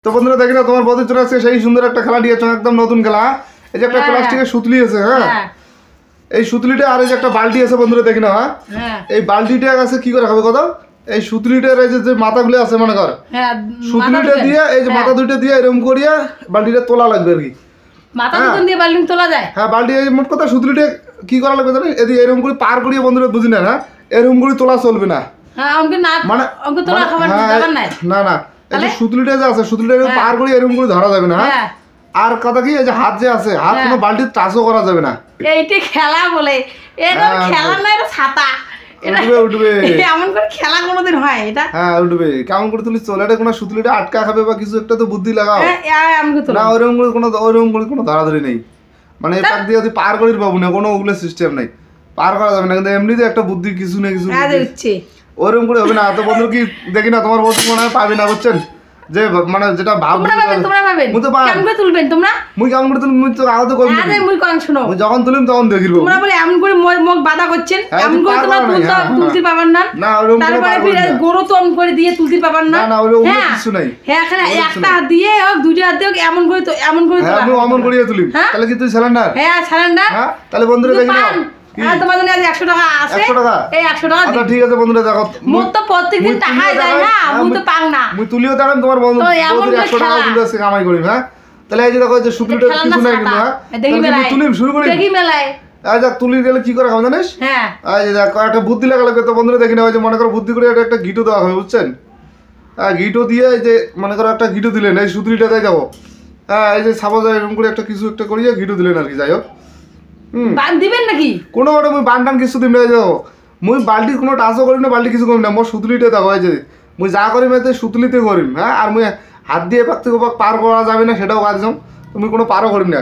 তো বন্ধুরা দেখি না তোমার বৌদি চলে আসছে সেই সুন্দর একটা খেলা দিয়েছ, একদম নতুন খেলা। এই যে একটা প্লাস্টিকের সুতলি আছে, হ্যাঁ এই সুতলিটা আর এই যে একটা বালতি আছে বন্ধুরা দেখি না, হ্যাঁ এই বালতিটা আছে কি করে হবে কত, এই সুতলিটার এই যে মাথাগুলো আছে মনে কর, সুতলিটা দিয়ে এই যে মাথা দুইটা দিয়ে এরকম করিয়া বালতিটা তোলা লাগবে আর কি। মাথা দুটো দিয়ে বালতি তোলা যায়? হ্যাঁ বালতি মোট কথা সুতলিটা কি করা লাগবে জানো, এদিকে এরকম করে পার করিয়ে বন্ধুরা বুঝি না, হ্যাঁ এরকম করে তোলা চলবে না। হ্যাঁ আমাকে না মানে আমাকে তোলা খাবার দরকার নাই। না না এই যে সুতলিটা যে আছে সুতলিটা পার করিয়ে এরকম করে ধরা যাবে না। হ্যাঁ আর কথা কি এই যে হাত যে আছে হাত কোনো বালতির টাচও করা যাবে না। এইটা খেলা বলে, এটা খেলা না, এটা ছাতা। উঠবে এমন করে খেলা কোনোদিন হয় এটা? হ্যাঁ উঠবে। কেমন করে তুলি চলে, এটা কোনো সুতলিটা আটকা খাবে বা কিছু একটা তো বুদ্ধি লাগাও। না ওরকম করে কোনো ধরাধরি নেই, মানে পাক দিয়ে যদি পার করির পাবো না, কোনো ওগুলো সিস্টেম নাই, পার করা যাবে না। কিন্তু এমনিতে একটা বুদ্ধি কিছু না কিছু ওরকম করে হবে না। তো বন্ধু কি দেখি না তোমার বন্ধু মনে হয় পাবি না, বুঝছেন যে মানে যেটা ভাব মুই তো কেমন করে তুলবেন তোমরা, মুই কেমন করে তুলবেন, মুই তো আগে তো কই না মুই কোন শুনো, মুই যখন তুলিম তখন দেখিব। তোমরা বলে এমন করে মুখ বাধা করছেন, এমন করে তোমরা তুলতে পারবেন না। না ওরকম করে তারপরে ফিরে গরু তো অন করে দিয়ে তুলতে পারবেন না। না না ওরকম কিছু নাই। হ্যাঁ এখানে একটা হাত দিয়ে হোক দুইটা হাত দিয়ে হোক এমন করে তো এমন করে তোলা। আমি অমন করিয়ে তুলিম, তাহলে কি তুই সিলিন্ডার? হ্যাঁ সিলিন্ডার। হ্যাঁ তাহলে বন্ধুরা দেখি না আর তোমাদের কাছে 100 টাকা আছে? 100 টাকা? এই 100 টাকা আচ্ছা ঠিক আছে বন্ধুরা দেখো, মুই তো প্রত্যেকদিন টাকাই দেয় না, মুই তো পাং না। মুই তুলিও দাঁড়াম তোমার বন্ধু 100 টাকা দিতে আছে কামাই করি। হ্যাঁ তাহলে এই যে দেখো যে সুতলিটা কিছু নাই কিন্তু, হ্যাঁ দেখি মেলায় তুলিম শুরু করি, দেখি মেলায় এই দেখ তুলি গেলে কি করে খাবে জানিস? হ্যাঁ এই যে দেখো একটা বুদ্ধি লাগা লাগবে। তো বন্ধুরা দেখি না ওই যে মনে করো বুদ্ধি করে একটা গিটো দেওয়া হবে, বুঝছেন? হ্যাঁ গিটো দিয়ে এই যে মনে করো একটা গিটো দিলেন এই সুতলিটা দিয়ে যাবো, হ্যাঁ এই যে সাপোজ এরকম করে একটা কিছু একটা করিয়ে গিটো দিলেন আর কি। যাই হোক বান দিবেন নাকি? কোনো ওটা মুই বান টান কিছু দিম না, যাবো মুই বালতি কোনো টাচও করিম না, বালতি কিছু করিম না, মোর সুতলিটা দেখো এই যে মুই যা করিম এতে সুতলিতে করিম। হ্যাঁ আর মুই হাত দিয়ে পাক থেকে পার করা যাবে না সেটাও কাজ যাও, তুমি কোনো পারও করিম না।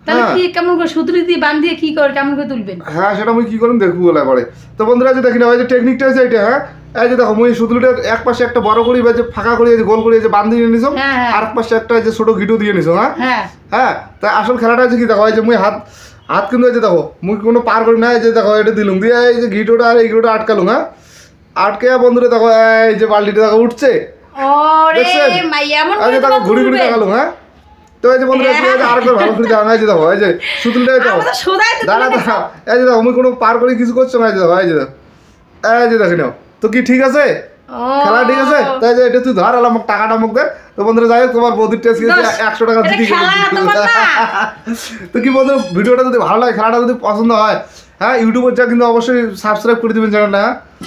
তাহলে কি কেমন করে সুতলি দিয়ে বান দিয়ে কি করে কেমন করে তুলবেন? হ্যাঁ সেটা মুই কি করিম দেখবো বলে পরে। তো বন্ধুরা যে দেখি না ওই যে টেকনিকটা আছে এটা, হ্যাঁ এই যে দেখো মুই সুতলিটার এক পাশে একটা বড় করি বা যে ফাঁকা করি গোল করি যে বান দিয়ে নিছো, আর এক পাশে একটা যে ছোট গিটো দিয়ে নিছো। হ্যাঁ হ্যাঁ তাই আসল খেলাটা হচ্ছে কি দেখো এই যে মুই হাত কিন্তু এই যে দেখো মুই কোনো পার করি না, এই যে দেখো এটা দিলুম দিয়ে এই যে গিটোটা আর এই গিটোটা আটকালুম। হ্যাঁ আটকে বন্ধুরা দেখো এই যে বালতিটা দেখো উঠছে, দেখো ঘুরি ঘুরি দেখালুম। হ্যাঁ তো এই যে বন্ধুরা আর একবার ভালো করে দেখা, এই যে দেখো এই যে সুতলিটাই দাও দাঁড়া দাঁড়া, এই যে দেখো মুই কোনো পার করে কিছু করছো না, এই যে দেখো এই যে এই যে দেখি নাও। তো কি ঠিক আছে খেলা ঠিক আছে? তাই যে এটা তুই ধর আলাম টাকাটা মুখ দে। তো বন্ধুরা যাই হোক তোমার বৌদির টেস্ট 100 টাকা জিতে গেল। তো কি বন্ধু ভিডিওটা যদি ভালো লাগে খেলাটা যদি পছন্দ হয়, হ্যাঁ ইউটিউবের যা কিন্তু অবশ্যই সাবস্ক্রাইব করে দিবেন চ্যানেলটা।